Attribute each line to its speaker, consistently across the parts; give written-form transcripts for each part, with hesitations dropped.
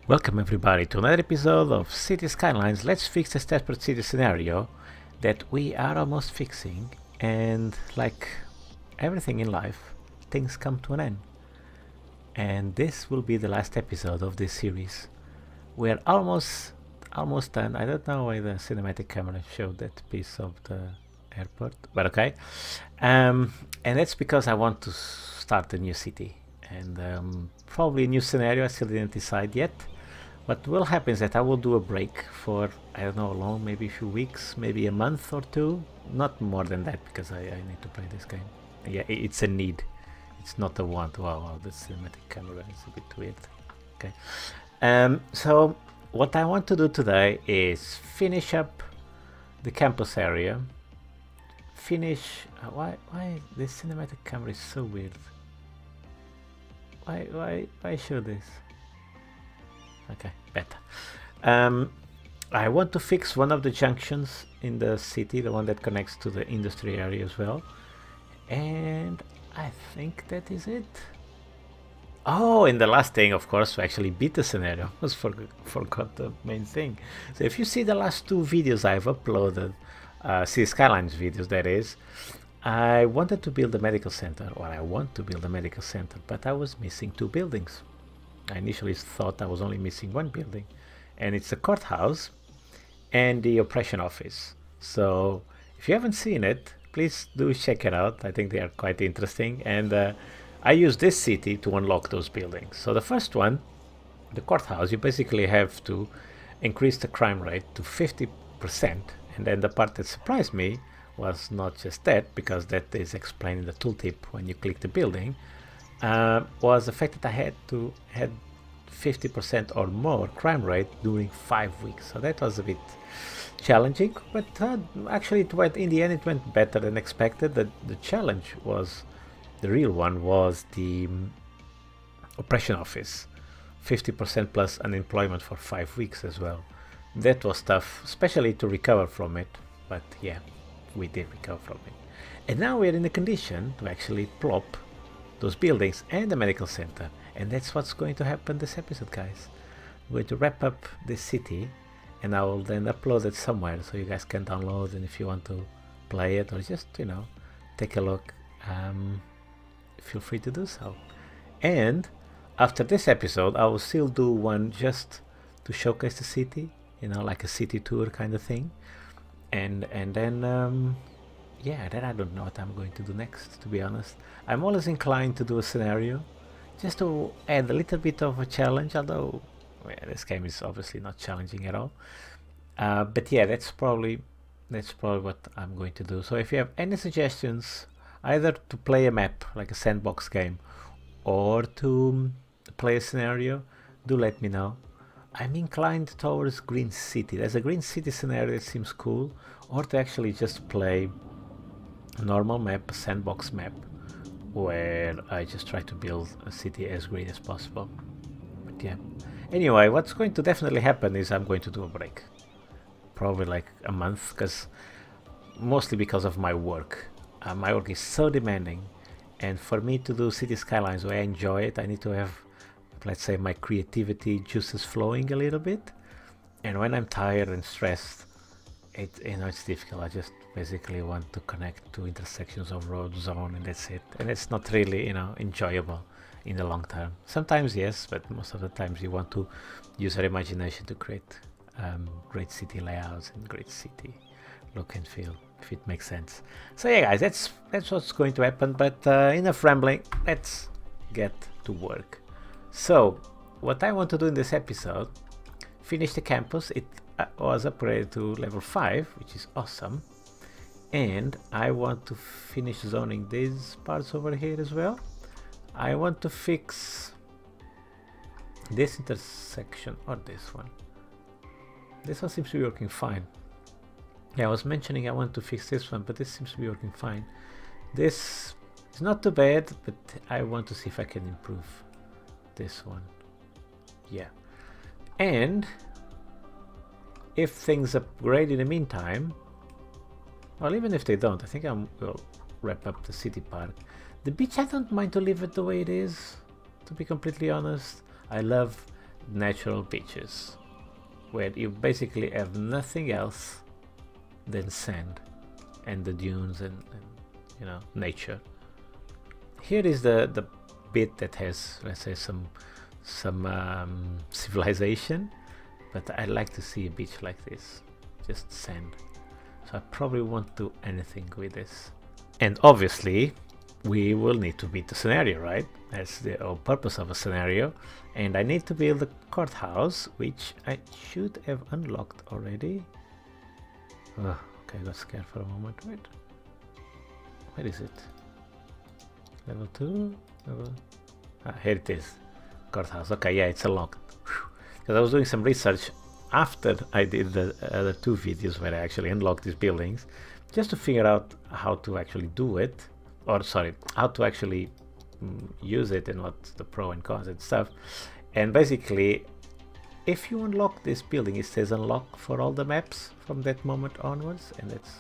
Speaker 1: Welcome everybody to another episode of City Skylines. Let's fix a desperate city scenario that we are almost fixing, and like everything in life, things come to an end. And this will be the last episode of this series. We're almost done. I don't know why the cinematic camera showed that piece of the airport, but okay. And that's because I want to start a new city and probably a new scenario. I still didn't decide yet. What will happen is that I will do a break for, I don't know how long, maybe a few weeks, maybe a month or two, not more than that, because I need to play this game. Yeah, it's a need, it's not a want. Wow, the cinematic camera is a bit weird. Okay, so what I want to do today is finish up the campus area. Why this cinematic camera is so weird? Why show this? Okay, better. I want to fix one of the junctions in the city, the one that connects to the industry area as well. And I think that is it. Oh, and the last thing, of course, to actually beat the scenario. I almost forgot the main thing. So if you see the last two videos I've uploaded, City Skylines videos that is, I wanted to build a medical center, or I want to build a medical center, but I was missing two buildings. I initially thought I was only missing one building, and it's the courthouse and the oppression office. So if you haven't seen it, please do check it out. I think they are quite interesting, and I use this city to unlock those buildings. So the first one, the courthouse, you basically have to increase the crime rate to 50%, and then the part that surprised me was not just that, because that is explained in the tooltip when you click the building, was the fact that I had to have 50% or more crime rate during 5 weeks. So that was a bit challenging, but actually it went, in the end it went better than expected. The challenge was, the real one was the oppression office, 50% plus unemployment for 5 weeks as well. That was tough, especially to recover from it, but yeah, we did recover from it. And now we're in a condition to actually plop those buildings and the medical center, and that's what's going to happen this episode, guys. We're going to wrap up this city, and I will then upload it somewhere so you guys can download, and if you want to play it or just, you know, take a look, feel free to do so. And after this episode I will still do one just to showcase the city, you know, like a city tour kind of thing, and then yeah, then I don't know what I'm going to do next, to be honest. I'm always inclined to do a scenario just to add a little bit of a challenge, although well, this game is obviously not challenging at all. But yeah, that's probably what I'm going to do. So if you have any suggestions, either to play a map like a sandbox game or to play a scenario, do let me know. I'm inclined towards Green City. There's a Green City scenario that seems cool, or to actually just play a normal map, a sandbox map, where I just try to build a city as green as possible. But yeah, anyway, what's going to definitely happen is I'm going to do a break, probably like a month, mostly because of my work. My work is so demanding, and for me to do City Skylines where I enjoy it, I need to have, let's say, my creativity juices flowing a little bit. And when I'm tired and stressed, it's difficult. I just basically want to connect to intersections of road zone, and that's it. And it's not really, you know, enjoyable in the long term. Sometimes yes, but most of the times you want to use your imagination to create great city layouts and great city look and feel, if it makes sense. So yeah, guys, that's what's going to happen. But enough rambling, let's get to work. So what I want to do in this episode, finish the campus. It was upgraded to level 5, which is awesome, and I want to finish zoning these parts over here as well. I want to fix this intersection, or this one. This one seems to be working fine. Yeah, I was mentioning I want to fix this one, but this seems to be working fine. This is not too bad, but I want to see if I can improve this one. Yeah, and if things upgrade in the meantime, well, even if they don't, I think I will wrap up the city park. The beach, I don't mind to leave it the way it is, to be completely honest. I love natural beaches, where you basically have nothing else than sand and the dunes and you know, nature. Here is the bit that has, let's say, some civilization, but I like to see a beach like this, just sand. So I probably won't do anything with this. And obviously we will need to beat the scenario, right? That's the whole purpose of a scenario. And I need to build a courthouse, which I should have unlocked already. Oh, okay, I got scared for a moment. Wait, where is it? Level 2? Level... Ah, here it is. Courthouse. Okay, yeah, it's unlocked. Because I was doing some research after I did the other 2 videos where I actually unlocked these buildings, just to figure out how to actually do it, or sorry, how to actually use it and what's the pro and cons and stuff. And basically, if you unlock this building, it says unlock for all the maps from that moment onwards, and that's,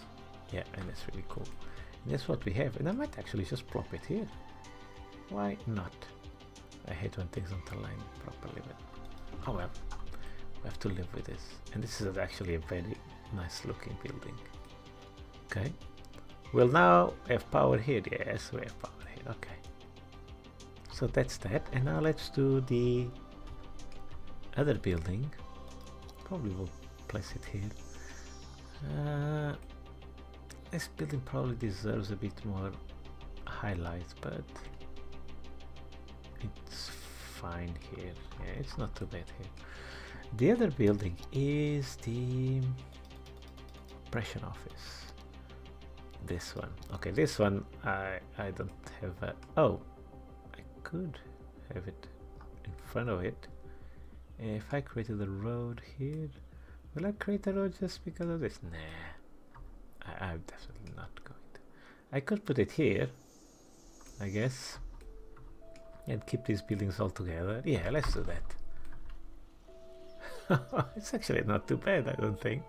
Speaker 1: yeah, and that's really cool. And that's what we have, and I might actually just plop it here. Why not? I hate when things don't align properly, but oh well, we have to live with this. And this is actually a very nice looking building. Okay, we'll now have power here. Yes, we have power here. Okay, so that's that. And now let's do the other building. Probably will place it here. This building probably deserves a bit more highlights, but it's fine here. Yeah, it's not too bad here. The other building is the impression office. This one. Okay, this one I don't have a... Oh, I could have it in front of it. If I created a road here, will I create a road just because of this? Nah, I'm definitely not going to. I could put it here, I guess, and keep these buildings all together. Yeah, let's do that. It's actually not too bad, I don't think.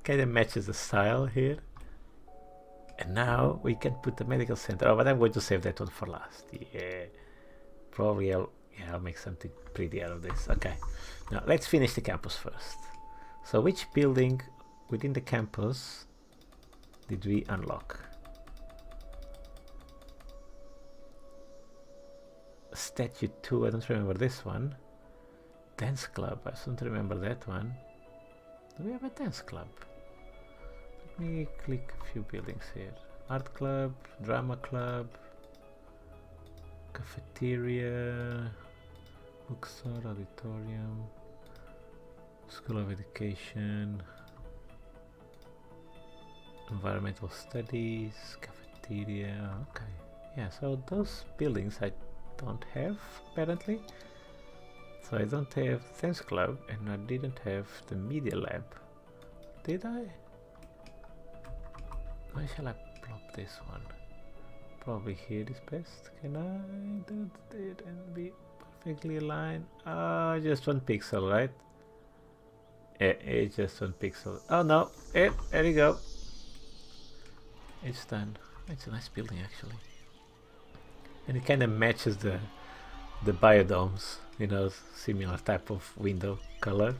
Speaker 1: Kind of matches the style here. And now we can put the medical center. Oh, but I'm going to save that one for last. Yeah, probably I'll make something pretty out of this. Okay, now let's finish the campus first. So which building within the campus did we unlock? Statue 2, I don't remember this one. Dance club, I don't remember that one. Do we have a dance club? Let me click a few buildings here. Art club, drama club, cafeteria, bookstore, auditorium, school of education, environmental studies, cafeteria. Okay, yeah, so those buildings I don't have apparently. So I don't have dance club, and I didn't have the media lab, did I? Where shall I plop this one? Probably here is best. Can I do it and be perfectly aligned? Ah, just 1 pixel, right? Yeah, it's just 1 pixel. Oh no, there you go. It's done. It's a nice building actually, and it kind of matches the biodomes, you know, similar type of window color.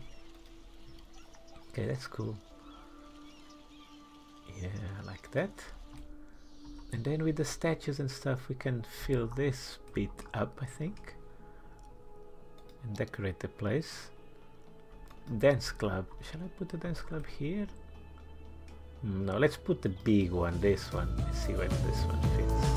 Speaker 1: Okay, that's cool. Yeah, like that. And then with the statues and stuff, we can fill this bit up, I think, and decorate the place. Dance club. Shall I put the dance club here? No, let's put the big one, this one. Let's see where this one fits.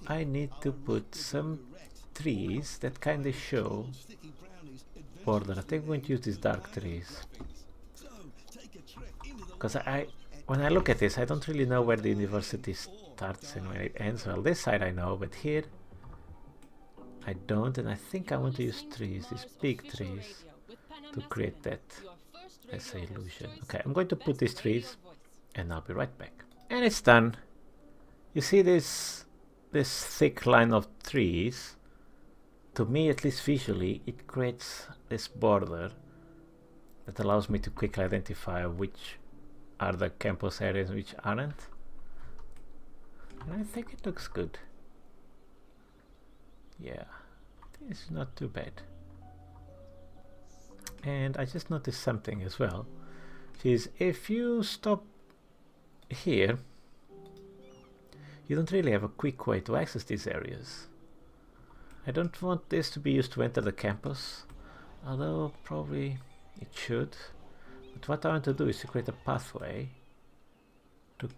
Speaker 1: I need to put some trees that kind of show border. I think I'm going to use these dark trees. Because when I look at this, I don't really know where the university starts and where it ends. Well, this side I know, but here I don't, and I think I want to use trees, these big trees, to create that, let's say, illusion. Okay, I'm going to put these trees, and I'll be right back. And it's done. You see this thick line of trees? To me, at least visually, it creates this border that allows me to quickly identify which are the campus areas and which aren't. And I think it looks good. Yeah, it's not too bad. And I just noticed something as well, which is if you stop here, you don't really have a quick way to access these areas. I don't want this to be used to enter the campus, although probably it should. But what I want to do is to create a pathway to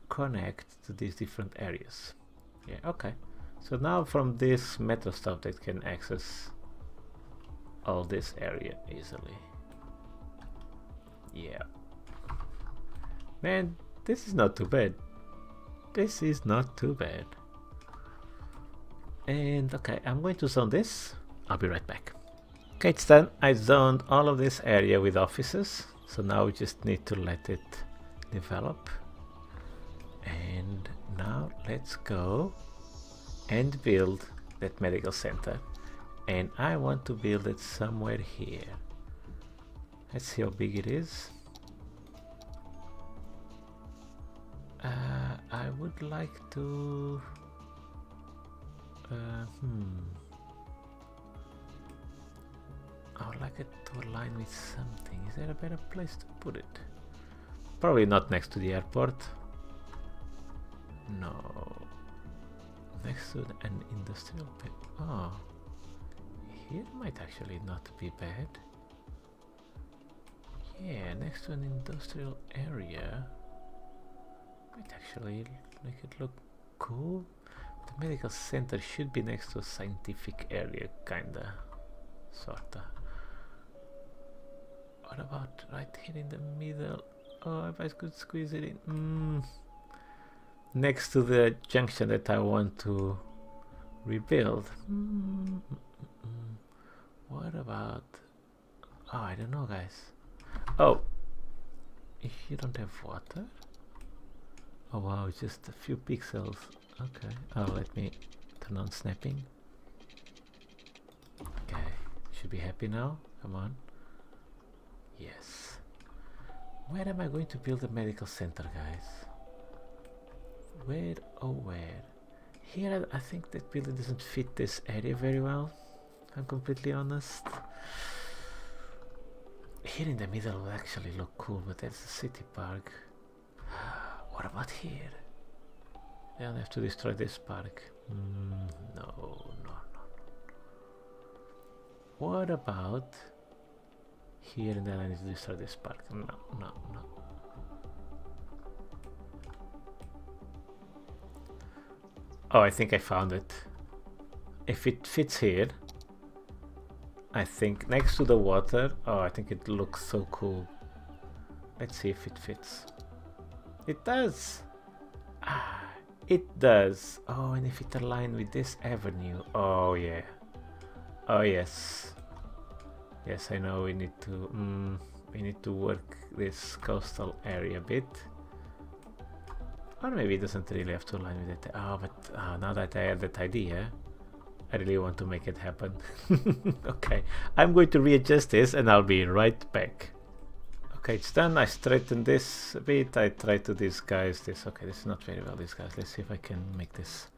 Speaker 1: connect to these different areas. Yeah, okay. So now from this metal stuff that can access all this area easily. Yeah. Man, this is not too bad. This is not too bad. And okay, I'm going to zone this. I'll be right back. Okay, it's done. I zoned all of this area with offices. So now we just need to let it develop. And now let's go and build that medical center. And I want to build it somewhere here. Let's see how big it is. I would like to I would like it to align with something. Is there a better place to put it? Probably not next to the airport. No. Next to an industrial pit. Oh. Here might actually not be bad. Yeah, next to an industrial area might actually make it look cool. The medical center should be next to a scientific area, kinda, sorta. What about right here in the middle? Oh, if I could squeeze it in. Next to the junction that I want to rebuild. What about... Oh, I don't know, guys. Oh, if you don't have water? Oh wow, it's just a few pixels. Okay, let me turn on snapping. Okay, should be happy now. Come on. Yes. Where am I going to build a medical center, guys? Where? Oh, where? Here, I think that building doesn't fit this area very well. I'm completely honest. Here in the middle would actually look cool, but that's a city park. What about here? I don't have to destroy this park. No. What about here and then I need to destroy this park? No. Oh, I think I found it. If it fits here, I think next to the water. Oh, I think it looks so cool. Let's see if it fits. It does. It does. Oh, and if it aligns with this avenue. Oh yeah. Oh yes. Yes, I know we need to work this coastal area a bit. Or maybe it doesn't really have to align with it. Oh, but now that I have that idea, I really want to make it happen. Okay, I'm going to readjust this and I'll be right back. Okay, it's done. I straightened this a bit. I tried to disguise this. Okay, this is not very well disguised. Let's see if I can make this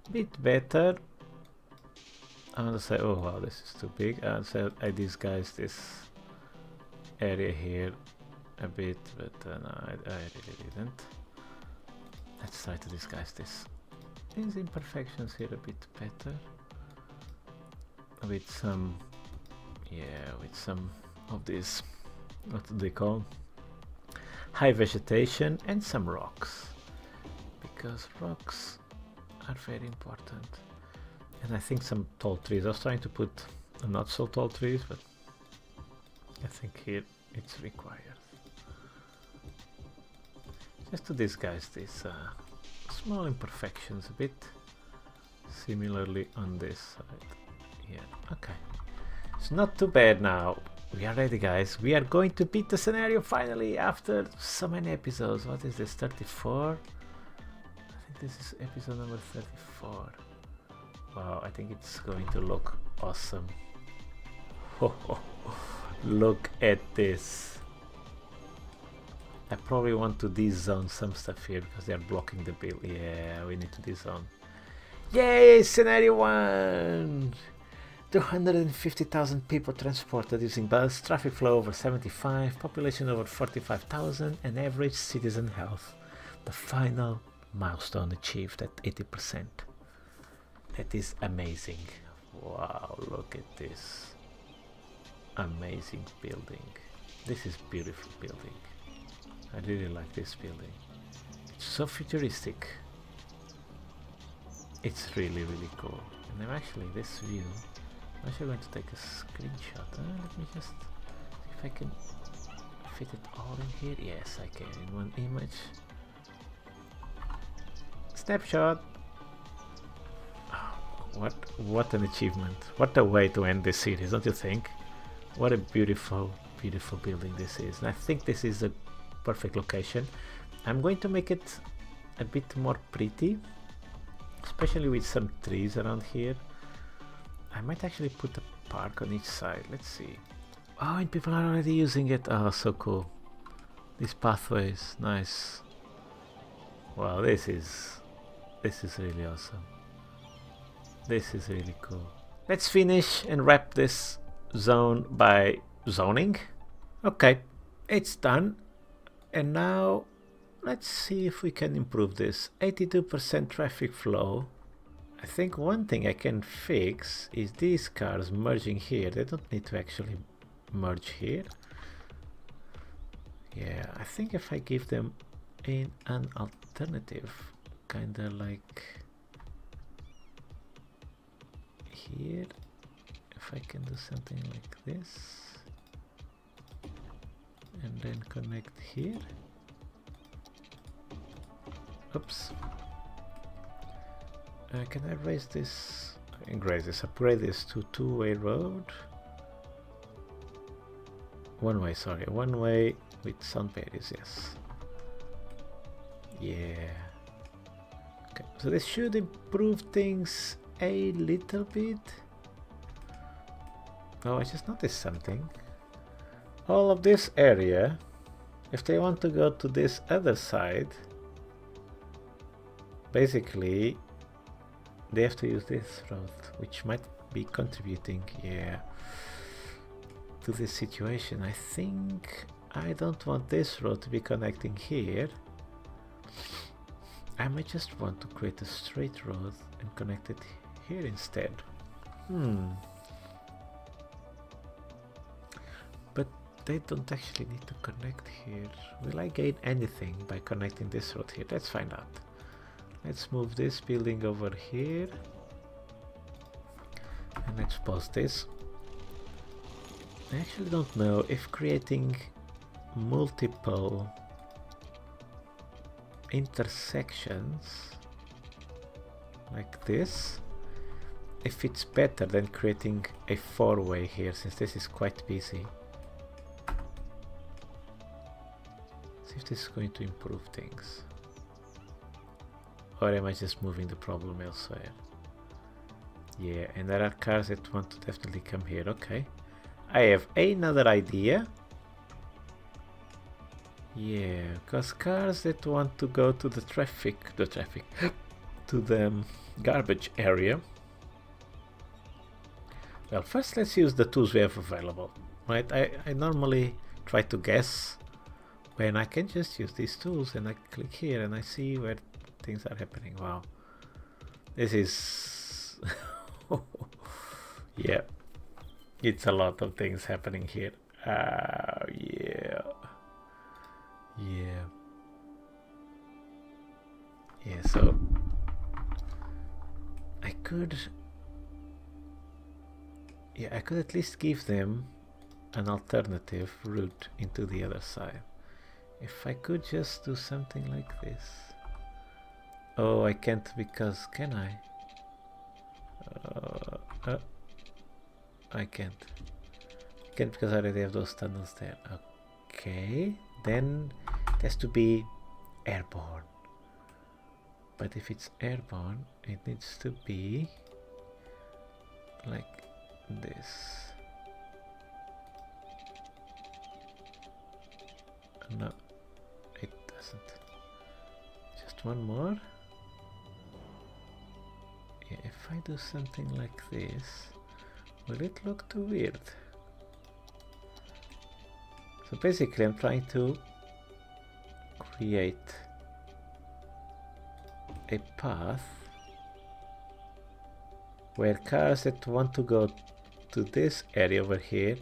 Speaker 1: a bit better. I'm gonna say, oh wow, this is too big. So I disguised this area here a bit, but no, I really didn't. Let's try to disguise this. These imperfections here a bit better. With some, yeah, with some of these, what do they call? High vegetation and some rocks. Because rocks are very important. And I think some tall trees. I was trying to put not so tall trees, but I think here it's required. Just to disguise these small imperfections a bit. Similarly on this side. Yeah, okay. It's not too bad now. We are ready, guys. We are going to beat the scenario finally after so many episodes. What is this, 34? I think this is episode number 34. Wow, I think it's going to look awesome. Look at this. I probably want to dezone some stuff here because they are blocking the build. Yeah, we need to dezone. Yay, scenario 1! 250,000 people transported using bus, traffic flow over 75, population over 45,000, and average citizen health. The final milestone achieved at 80%. That is amazing. Wow, look at this. Amazing building. This is beautiful building. I really like this building. It's so futuristic. It's really, really cool. And I'm actually, this view, I'm actually going to take a screenshot. Let me just see if I can fit it all in here. Yes, I can, in one image. Snapshot. Oh, what an achievement. What a way to end this series, don't you think? What a beautiful, beautiful building this is. And I think this is a perfect location. I'm going to make it a bit more pretty, especially with some trees around here. I might actually put a park on each side. Let's see. Oh, and people are already using it. Oh, so cool. These pathways, nice. Wow, this is really awesome. This is really cool. Let's finish and wrap this zone by zoning. Okay, it's done. And now let's see if we can improve this. 82% traffic flow. I think one thing I can fix is these cars merging here. They don't need to actually merge here. Yeah, I think if I give them an alternative, kinda like here, if I can do something like this and then connect here. Oops. Can I raise this? I can raise this, upgrade this to two-way road. One way, sorry, one way with sound barriers, yes. Yeah. Okay, so this should improve things a little bit. Oh, I just noticed something. All of this area, if they want to go to this other side, basically they have to use this road, which might be contributing, yeah, to this situation. I think I don't want this road to be connecting here. I might just want to create a straight road and connect it here instead. But they don't actually need to connect here. Will I gain anything by connecting this road here? Let's find out. Let's move this building over here and let's pause this. I actually don't know if creating multiple intersections like this, if it's better than creating a four-way here, since this is quite busy. See if this is going to improve things. Or am I just moving the problem elsewhere? Yeah, and there are cars that want to definitely come here. Okay. I have another idea. Yeah, because cars that want to go to the traffic, to the garbage area. Well, first let's use the tools we have available, right? I normally try to guess when I can just use these tools, and I click here and I see where things are happening. Wow, this is yeah, it's a lot of things happening here. Yeah, so I could yeah, I could at least give them an alternative route into the other side. If I could just do something like this. Oh, I can't because, can I? I can't. Can't because I already have those tunnels there. Okay, then it has to be airborne. But if it's airborne, it needs to be like this. No, it doesn't. Just one more. Yeah, if I do something like this, will it look too weird? So basically I'm trying to create a path where cars that want to go to this area over here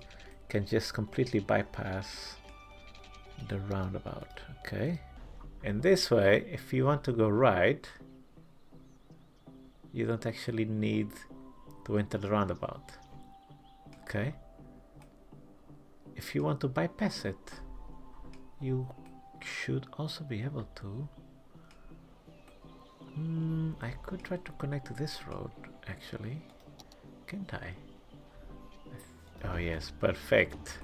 Speaker 1: can just completely bypass the roundabout. Okay, and this way if you want to go right, you don't actually need to enter the roundabout. Okay, if you want to bypass it, you should also be able to. I could try to connect to this road actually, can't I? Oh yes, perfect.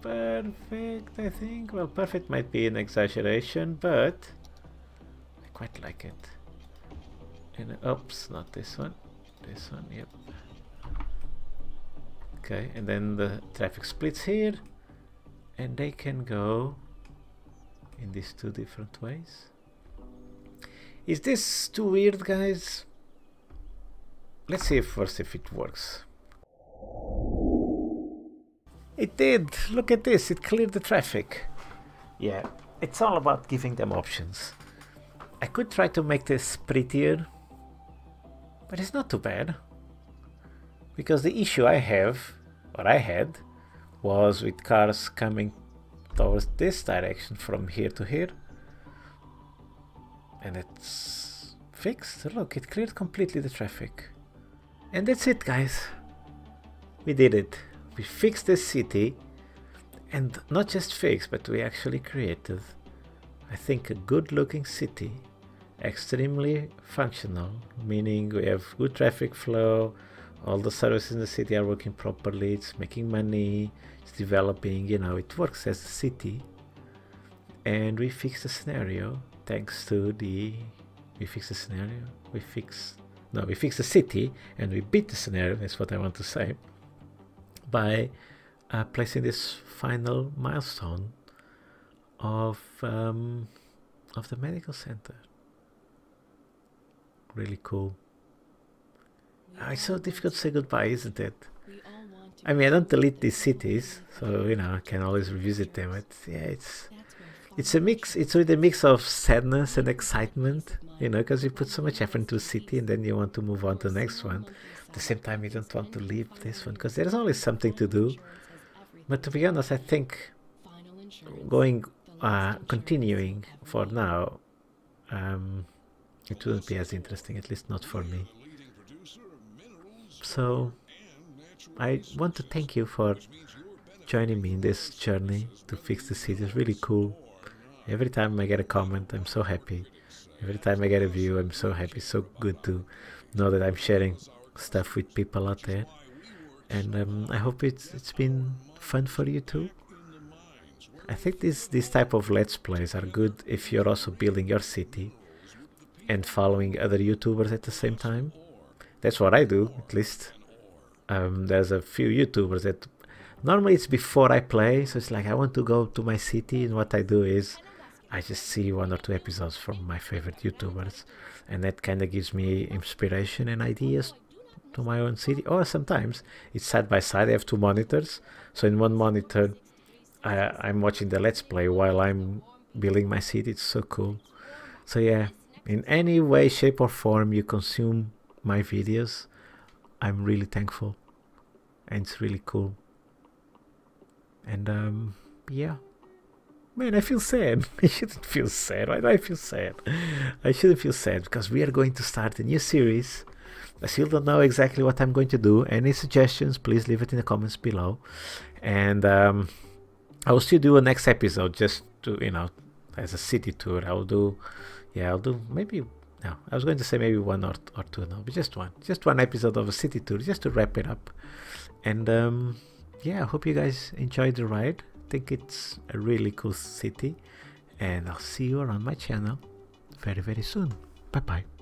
Speaker 1: Perfect, I think. Well, perfect might be an exaggeration, but I quite like it. And oops, not this one. This one, yep. Okay, and then the traffic splits here, and they can go in these two different ways. Is this too weird, guys? Let's see first if it works. It did! Look at this, it cleared the traffic. Yeah, it's all about giving them options. I could try to make this prettier, but it's not too bad. Because the issue I have, or I had, was with cars coming towards this direction from here to here. And it's fixed. Look, it cleared completely the traffic. And that's it, guys. We did it. We fixed the city, and not just fixed, but we actually created, I think, a good looking city, extremely functional, meaning we have good traffic flow, all the services in the city are working properly, it's making money, it's developing, you know, it works as a city. And we fixed the scenario thanks to we fixed the city, and we beat the scenario, that's what I want to say, by placing this final milestone of the medical center. Really cool. It's so difficult to say goodbye, isn't it? I mean, I don't delete these cities, so you know I can always revisit them. But yeah, it's a mix. It's with a mix of sadness and excitement, you know, because you put so much effort into a city and then you want to move on to the next one. At the same time, you don't want to leave this one because there's always something to do. But to be honest, I think continuing for now, it wouldn't be as interesting, at least not for me. So I want to thank you for joining me in this journey to fix the city. It's really cool. Every time I get a comment, I'm so happy. Every time I get a view, I'm so happy. It's so good to know that I'm sharing stuff with people out there. And I hope it's been fun for you too. I think this type of Let's Plays are good if you're also building your city and following other YouTubers at the same time. That's what I do, at least. There's a few YouTubers that normally it's before I play, so it's like I want to go to my city, and what I do is I just see 1 or 2 episodes from my favorite YouTubers, and that kind of gives me inspiration and ideas to my own city. Or sometimes it's side by side. I have 2 monitors, so in one monitor I'm watching the Let's Play while I'm building my city. It's so cool. So yeah, in any way, shape or form you consume my videos, I'm really thankful, and it's really cool. And yeah, man, I feel sad. I shouldn't feel sad. Why do I feel sad? I shouldn't feel sad because we are going to start a new series I still don't know exactly what I'm going to do. Any suggestions, please leave it in the comments below. And I will still do a next episode just to, you know, as a city tour. I'll do maybe, no, I was going to say maybe one or two, no, but just one episode of a city tour, just to wrap it up. And yeah, I hope you guys enjoyed the ride. I think it's a really cool city, and I'll see you around my channel very, very soon. Bye bye.